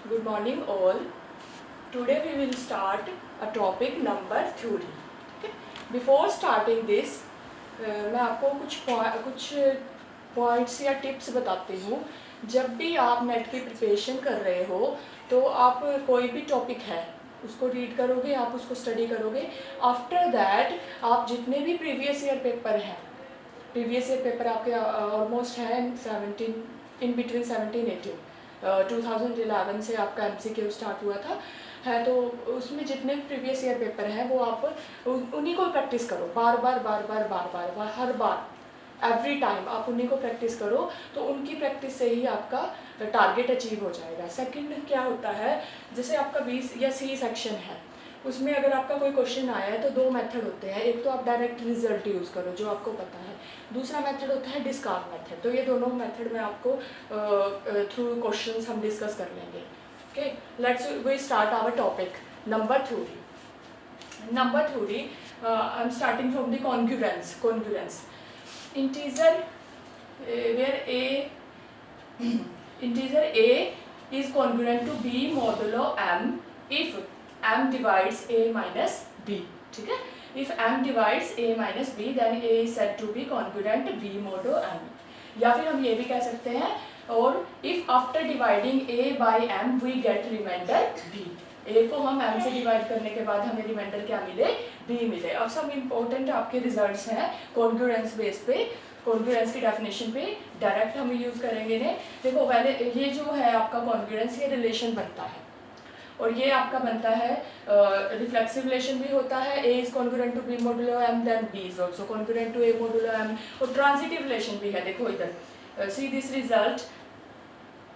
Good morning all. Today we will start a topic number 3. Okay. Before starting this, मैं आपको कुछ points या tips बताती हूँ. जब भी आप नेट की प्रिपरेशन कर रहे हो तो आप कोई भी टॉपिक है उसको रीड करोगे, आप उसको स्टडी करोगे. आफ्टर दैट आप जितने भी प्रीवियस ईयर पेपर हैं, प्रीवियस ईयर पेपर आपके ऑलमोस्ट हैं 17 इन बिटवीन 17-18. 2011 से आपका MCQ स्टार्ट हुआ था है, तो उसमें जितने प्रीवियस ईयर पेपर हैं वो आप उन्हीं को प्रैक्टिस करो बार बार हर बार एवरी टाइम आप उन्हीं को प्रैक्टिस करो. तो उनकी प्रैक्टिस से ही आपका टारगेट अचीव हो जाएगा. सेकंड क्या होता है, जैसे आपका 20 या C सेक्शन है, उसमें अगर आपका कोई क्वेश्चन आया है तो दो मेथड होते हैं. एक तो आप डायरेक्ट रिजल्ट यूज़ करो जो आपको पता है, दूसरा मेथड होता है डिस्कार्ड मेथड. तो ये दोनों मेथड में आपको थ्रू क्वेश्चंस हम डिस्कस कर लेंगे. Okay, let's we start our topic number 3. Number 3, I am starting from the congruence. Integer integer a is congruent to b modulo m if m divides a minus b. ठीक है, if m divides a minus b then a is said to be congruent b modulo m. या फिर हम ये भी कह सकते हैं, और if after dividing a by m we get remainder b. a को हम m से डिवाइड करने के बाद हमें रिमाइंडर क्या मिले, b मिले. अब सब इम्पोर्टेंट आपके रिजल्ट्स हैं कॉन्ग्रुएंस बेस पे, कॉन्ग्रुएंस की डेफिनेशन पे डायरेक्ट हम यूज़ करेंगे ने. देखो पहले ये जो है आपका कॉन्ग्रुएंस, ये रिलेशन बनता है और ये आपका बनता है रिफ्लेक्सिव रिलेशन भी होता है. a is congruent to b modulo m then b is also congruent to a modulo m. और ट्रांजिटिव रिलेशन भी है. देखो इधर see this result,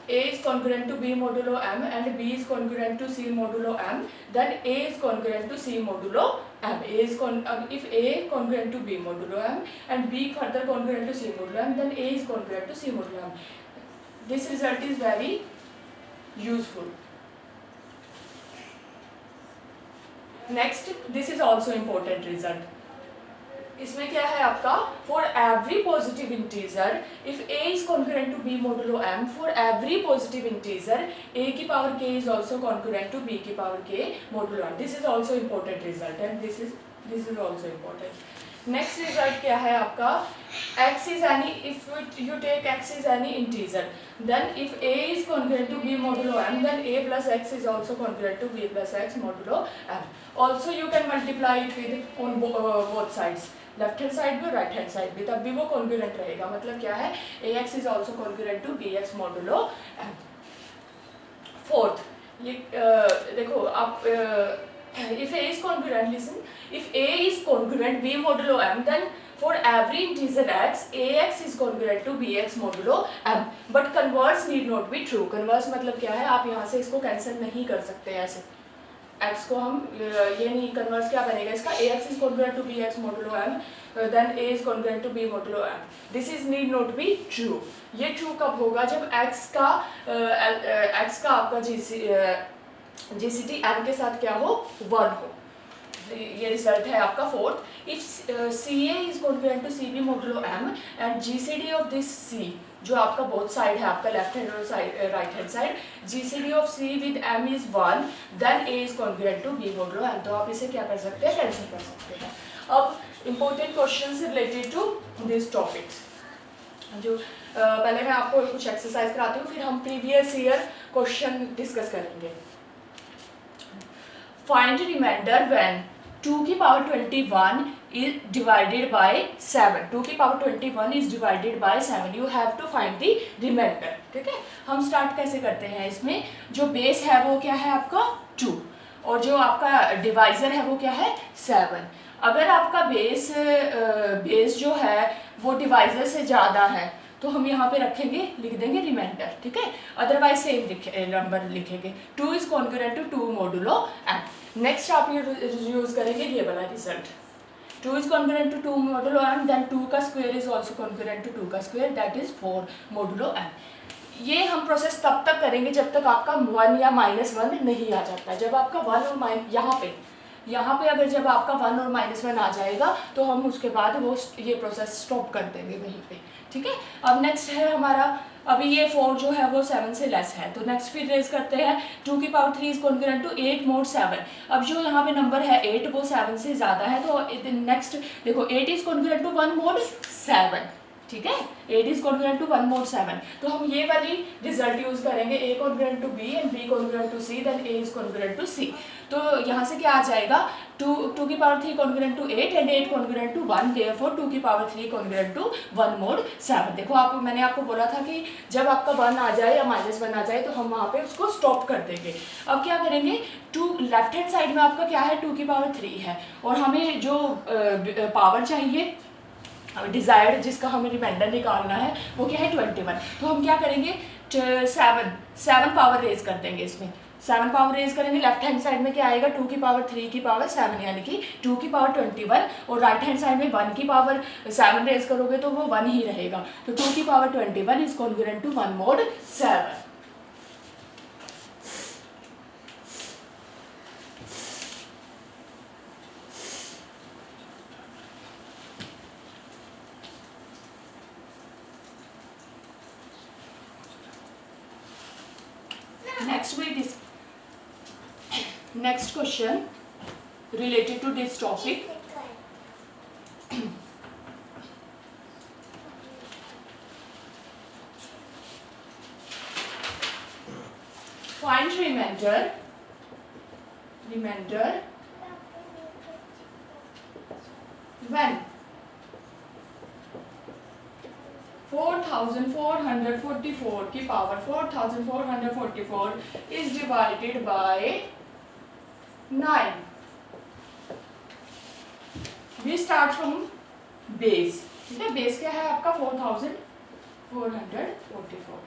a is congruent to b modulo m and b is congruent to c modulo m, then a is congruent to c modulo m. If a congruent to b modulo m and b further congruent to c modulo m, then a is congruent to c modulo m. This result is very useful. Next, this is also important result. इसमें क्या है आपका, for every positive integer if a is congruent to b modulo m, for every positive integer a की power k is also congruent to b की power k modulo m. This is also important result and this is also important. Next result क्या है आपका, x is any, if you take x is any integer then if a is congruent to b modulo m then a plus x is also congruent to b plus x modulo m. Also you can multiply it with on both sides, left hand side भी right hand side भी, तब भी वो congruent रहेगा. मतलब क्या है, ax is also congruent to bx modulo m. Fourth, ये देखो आप if a is congruent, listen, if a is congruent b modulo m then for every integer x ax is congruent to bx modulo m. but converse need not be true. converse मतलब क्या है, आप यहाँ से इसको cancel नहीं कर सकते ऐसे. x को हम ये नहीं, कन्वर्स क्या बनेगा इसका, ax is congruent to bx modulo m then a is congruent to b modulo m. this is need not be true. ये true कब होगा, जब x का आपका GCT m के साथ क्या हो, 1 हो. ये रिजल्ट है आपका fourth. If CA is congruent to CB modulo m and GCD of this C, जो आपका बोथ साइड है, आपका लेफ्ट हैंड और right hand side, GCD of C with m is 1 then A is congruent to B modulo m. तो आप इसे क्या कर सकते हैं, कैंसिल कर सकते हैं. अब important questions related to this topics, जो पहले मैं आपको कुछ एक्सरसाइज कराती हूँ, फिर हम प्रीवियस ईयर क्वेश्चन डिस्कस करेंगे. फाइंड रिमाइंडर व्हेन 2 की पावर 21 is divided by 7. 2 की power 21 is divided by 7. You have to find the remainder. ठीक है, हम स्टार्ट कैसे करते हैं, इसमें जो बेस है वो क्या है आपका 2 और जो आपका डिवाइजर है वो क्या है 7. अगर आपका बेस जो है वो डिवाइजर से ज़्यादा है तो हम यहाँ पे रखेंगे, लिख देंगे रिमाइंडर. ठीक है, अदरवाइज सेम नंबर लिखेंगे. 2 is congruent to 2 modulo m. Next आप ये यूज करेंगे ये वाला result, 2 is congruent to 2 modulo m then 2 का square is also congruent to 2 का square, that is 4 modulo m. ये हम प्रोसेस तब तक करेंगे जब तक आपका 1 या -1 नहीं आ जाता. जब आपका 1 और यहाँ पे अगर जब आपका 1 और -1 आ जाएगा तो हम उसके बाद वो ये प्रोसेस स्टॉप कर देंगे वहीं पे. ठीक है, अब नेक्स्ट है हमारा अभी ये 4 जो है वो 7 से लेस है, तो नेक्स्ट फिर रेज करते हैं 2 की power 3 is concurrent to 8 mod 7। अब जो यहाँ पे नंबर है 8 वो 7 से ज़्यादा है, तो नेक्स्ट देखो 8 इज कॉन्करेंट टू 1 mod 7, ठीक है, 8 इज कॉन्करेंट टू 1 mod 7। तो हम ये वाली रिजल्ट यूज करेंगे, a concurrent to b and b concurrent to c, then a is concurrent to c। तो यहाँ से क्या आ जाएगा, 2 की power 3 concurrent to 8 and 8 concurrent to 1, therefore 2 की पावर 3 कॉन्करेंट टू 1 mod 7। देखो आप, मैंने आपको बोला था कि जब आपका 1 आ जाए या -1 आ जाए तो हम वहाँ पे उसको स्टॉप कर देंगे। अब क्या करेंगे, 2 लेफ्ट हैंड साइड में आपका क्या है, 2 की पावर 3 है, और हमें जो पावर चाहिए डिजायर्ड, जिसका हमें रिमाइंडर निकालना है, वो क्या है 21। तो हम क्या करेंगे, 7 पावर रेज कर देंगे इसमें, 7 पावर रेज करेंगे। लेफ्ट हैंड साइड में क्या आएगा, 2 की पावर 3 की पावर 7 यानी कि 2 की पावर 21, और राइट हैंड साइड में 1 की पावर 7 रेज करोगे तो वो 1 ही रहेगा। तो 2 की power 21 is concurrent to 1 mod 7। Next question related to this topic. Find remainder when 4444 की power 4444 is divided by 9. We start from base, ठीक है, बेस क्या है आपका 4444,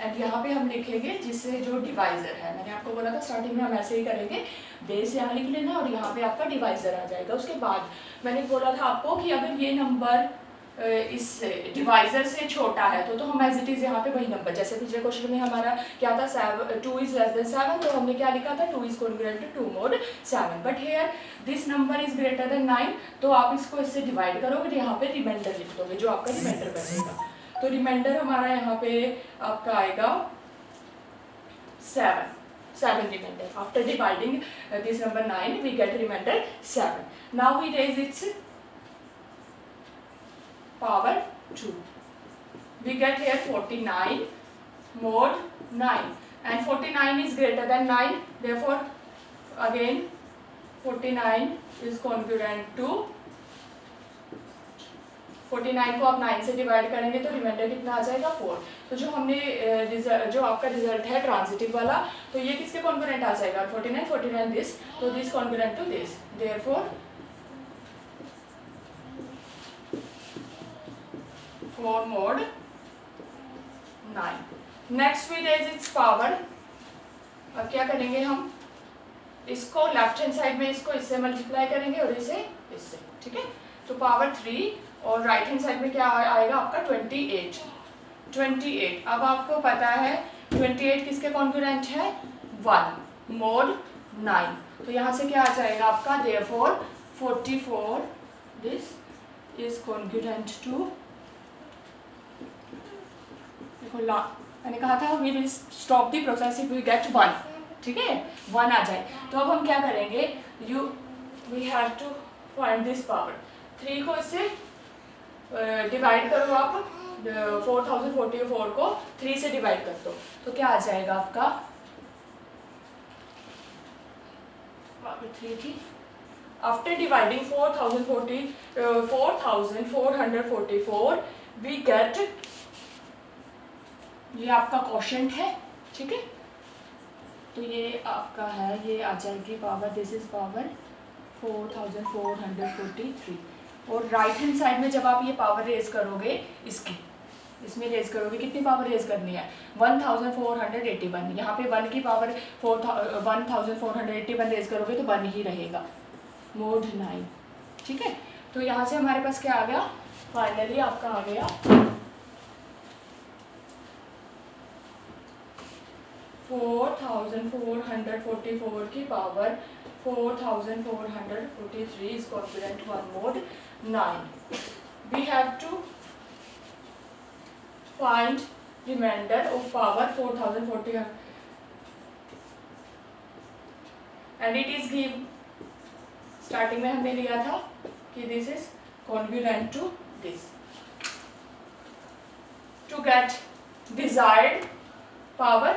एंड यहाँ पे हम लिखेंगे जिससे जो डिवाइजर है, मैंने आपको बोला था स्टार्टिंग में हम ऐसे ही करेंगे, बेस यहाँ लिख लेना और यहाँ पे आपका डिवाइजर आ जाएगा। उसके बाद मैंने बोला था आपको कि अगर ये नंबर इस डिवाइजर से छोटा है तो हम एज इट इज यहाँ पे वही नंबर, जैसे पिछले क्वेश्चन में हमारा क्या था 2 इज लेस देन 7, तो हमने क्या लिखा था 2 is congruent to 2 mod 7, but here this number is greater than 9, तो आप इसको इससे डिवाइड करोगे, यहाँ पे रिमाइंडर लिख दोगे, जो आपका रिमाइंडर बचेगा। तो रिमाइंडर हमारा यहाँ पे आपका आएगा 7 reminder. After dividing this number 9 we get reminder 7। Now we raise its power 2. We get here 49 mod 9, and 49 is greater than 9, therefore again 49 is congruent to 49 को आप 9 से डिवाइड करेंगे तो रिमाइंडर कितना आ जाएगा 4। तो जो हमने जो आपका रिजल्ट है ट्रांजिटिव वाला, तो ये किसके कॉन्ग्रुएंट आ जाएगा 49 दिस, तो this congruent to this, therefore 4 mod 9। Next we raise its power. अब क्या करेंगे हम, इसको लेफ्ट हैंड साइड में इसको इससे मल्टीप्लाई करेंगे और इसे इससे, ठीक है। तो पावर 3 और राइट हैंड साइड में क्या आएगा आपका 28। अब आपको पता है 28 किसके कॉन्ग्रुएंट है 1 mod 9, तो यहाँ से क्या आ जाएगा आपका, therefore 44 this is congruent to, मैंने कहा था we will stop the process if we get 1, ठीक है, 1 आ जाए। तो अब हम क्या करेंगे, we have to find this power. 3 को इससे डिवाइड करो आप, 4044 को 3 से डिवाइड कर दो, तो क्या आ जाएगा आपका, पावर 3 थी। आफ्टर डिवाइडिंग 4444 वी गेट, ये आपका क्वोशंट है, ठीक है, तो ये आपका है, ये आ जाएगी पावर, दिस इज पावर 4443, और राइट हैंड साइड में जब आप ये पावर रेज करोगे इसमें रेज करोगे, कितनी पावर रेज करनी है 1481, यहाँ पे 1 की पावर 1481 रेज करोगे तो 1 ही रहेगा, mod 9, ठीक है। तो यहाँ से हमारे पास क्या आ गया, फाइनली आपका आ गया 4444 की power 4443 is congruent to 1 mod 9. We have to find reminder of power 4040 and it is give, starting में हमने लिया था कि this is congruent to this. To get desired power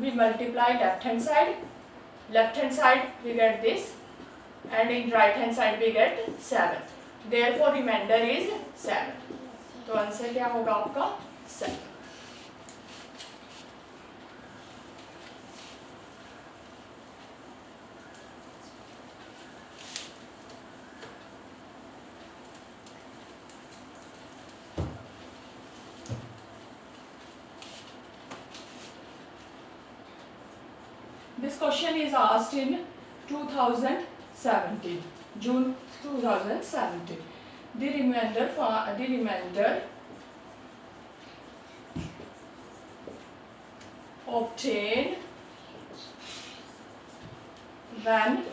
we multiply left hand side we get this, and in right hand side we get 7. therefore remainder is 7. तो answer क्या होगा आपका 7. This question is asked in 2017, June 2017. The remainder obtained when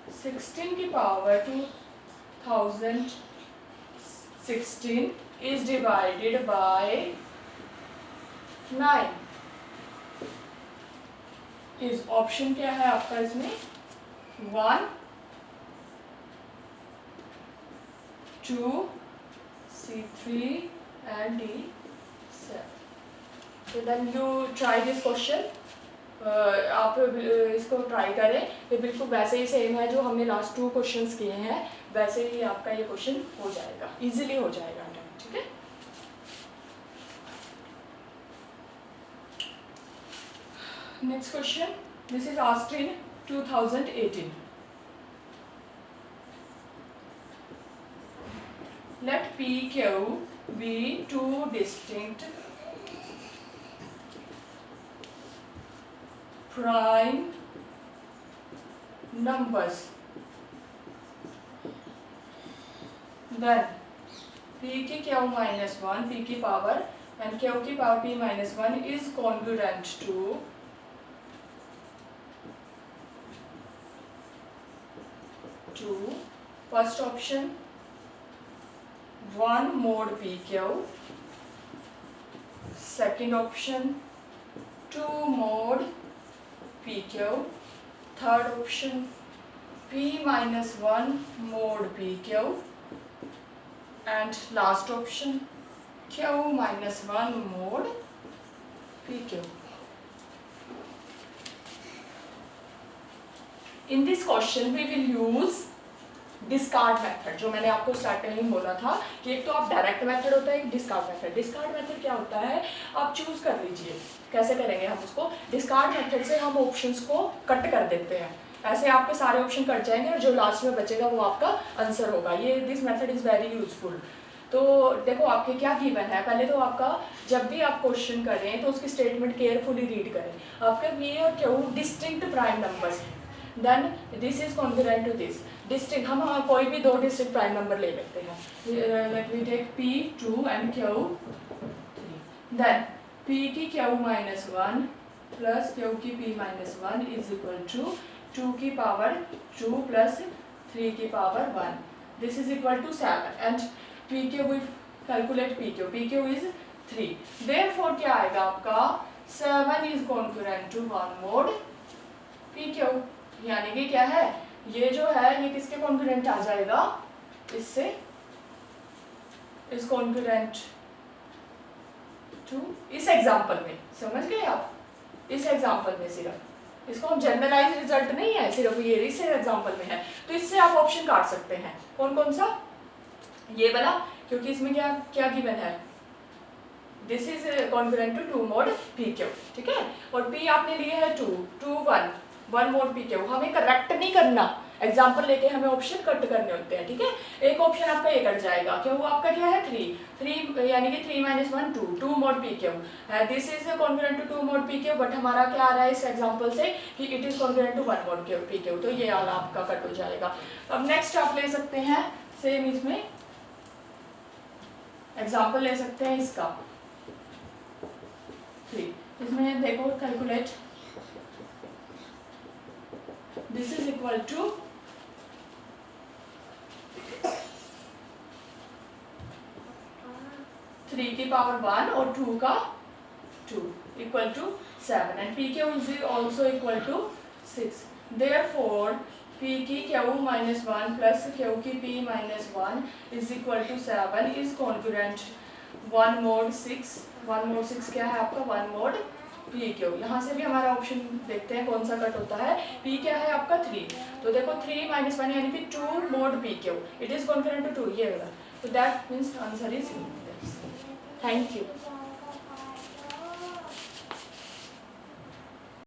16 की power 2016 is divided by 9. इस option क्या है आपका इसमें 1 2 C3 and D7. So then you try this question. आप इसको ट्राई करें. ये बिल्कुल वैसे ही सेम है जो हमने लास्ट 2 क्वेश्चंस किए हैं, वैसे ही आपका ये क्वेश्चन हो जाएगा, इजीली हो जाएगा. ठीक है. Next question. This is asked in 2018. Let PQ be two distinct prime numbers. Then P की Q minus 1, P की power and Q की power P minus 1 is congruent to first option 1 mod PQ, second option 2 mod PQ, third option P minus 1 mod PQ, and last option Q minus 1 mod PQ. In this question we will use discard method. जो मैंने आपको starting में बोला था कि एक तो आप डायरेक्ट मेथड होता है, एक डिस्कार्ड मेथड. डिस्कार्ड मेथड क्या होता है, आप चूज कर लीजिए. कैसे करेंगे हम उसको. डिस्कार्ड मेथड से हम ऑप्शंस को कट कर देते हैं. ऐसे आपके सारे ऑप्शन कट जाएंगे और जो लास्ट में बचेगा वो आपका आंसर होगा. ये this method is very useful. तो देखो आपके क्या गिवन है. पहले तो आपका जब भी आप क्वेश्चन करें तो उसकी स्टेटमेंट केयरफुली रीड करें. आपके P और Q distinct prime numbers. Then this is congruent to this. Distinct हम कोई भी 2 डिस्टिंक्ट प्राइम नंबर ले लेते हैं. Let we take P2 and Q3. Then P की Q minus 1 प्लस Q की P minus 1 is equal to 2 की power 2 plus 3 की power 1. This is equal to 7 and PQ we calculate PQ is 3. Therefore क्या आएगा आपका 7 is congruent to 1 mod PQ. यानी कि क्या है, ये जो है ये किसके कॉन्ग्रुएंट आ जाएगा, इससे इस कॉन्ग्रुएंट टू इस एग्जांपल में. समझ गए आप. इस एग्जांपल में सिर्फ इसको हम जनरलाइज रिजल्ट नहीं है, सिर्फ ये इस एग्जांपल में है. तो इससे आप ऑप्शन काट सकते हैं. कौन कौन सा, ये वाला, क्योंकि इसमें क्या क्या गिवन है, this is congruent to 2 mod PQ. ठीक है. और P आपने लिए है 2 1 mod PQ. हमें करेक्ट नहीं करना, एग्जाम्पल लेके हमें ऑप्शन कट करने होते हैं. ठीक है. एक ऑप्शन आपका ये कट जाएगा. क्यों, वो आपका क्या है 3 यानी कि 3 minus 1 2 mod PQ. This is congruent to 2 mod PQ. But हमारा क्या आ रहा है इस एग्जाम्पल से कि it is congruent to 1 mod PQ. तो ये वाला आपका कट हो जाएगा. अब नेक्स्ट आप ले सकते हैं सेम इसमें एग्जाम्पल ले सकते हैं इसका 3. इसमें देखो calculate. This is equal to 3 3 की पावर 1 और 2 का 2 equal to 7 and P Q is also equal to 6. Therefore P की क्यू माइनस 1 प्लस क्यू की P minus 1 is equal to 7 is congruent 1 mod 6. 1 mod 6 क्या है आपका 1 mod पी क्यू. यहाँ से भी हमारा ऑप्शन देखते हैं कौन सा कट होता है. पी क्या है आपका 3, तो देखो 3 माइनस 1 यानी कि 2 mod P Q. It is congruent to 2 ये वाला. तो that means answer is. Thank you.